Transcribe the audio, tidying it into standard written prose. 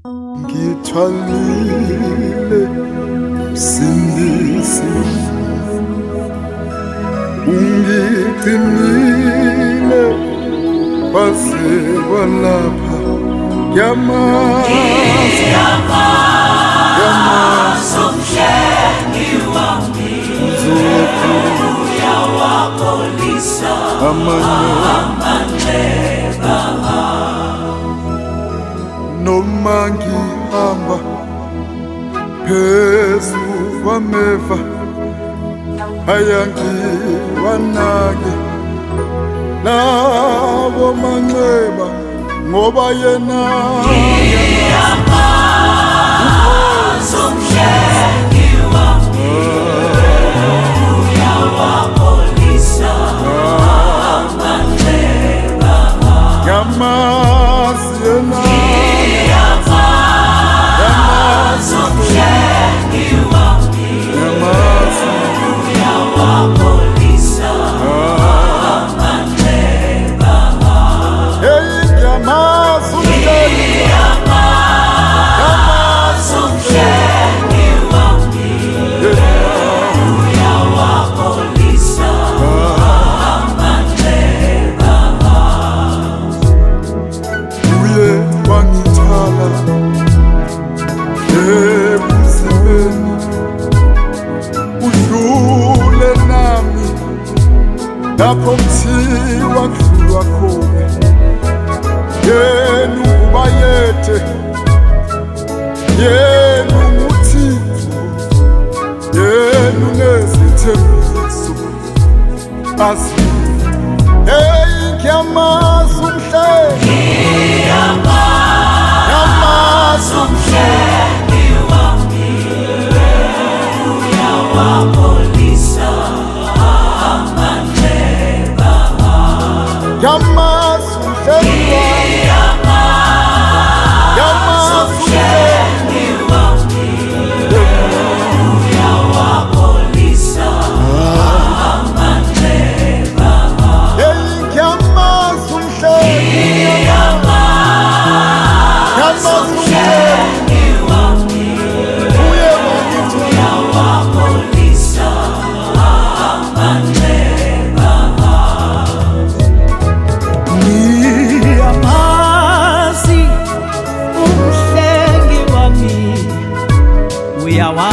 ngithwalile Msindisi, ungigcinile kwaze kwalapha. Ngiyamazi umhlengi wami, uyawabolisa amanxeba. Noma ngihamba phezu kwameva, ayangiwanake lawo manxeba, ngoba yena ngiyamazi umhlengi wami, uyawabolisa amanxeba. Ngiyamazi yena, ngiyamazi umhlengi wami, uyawabolisa amanxeba. Hey, ngiyamazi umhlengi, ngiyamazi umhlengi wami, uyawabolisa amanxeba. Uye wangithala emzimeni, udlule nami lapho kuthiwa kudlulwa khona. Yena ungubayethe, yena unguThixo, yena unezithembiso azi. Hey, ngiyamazi umhlengi, ngiyamazi umhlengi wami, uyawabolisa amanxeba. Ngiyamazi umhlengi wami, ngiyamazi umhlengi wami, uyawabolisa amanxeba. Hey, ngiyamazi umhlengi, ngiyamazi umhlengi wami, uyawabolisa amanxeba. Ngiyamazi umhlengi wami, uyawabolisa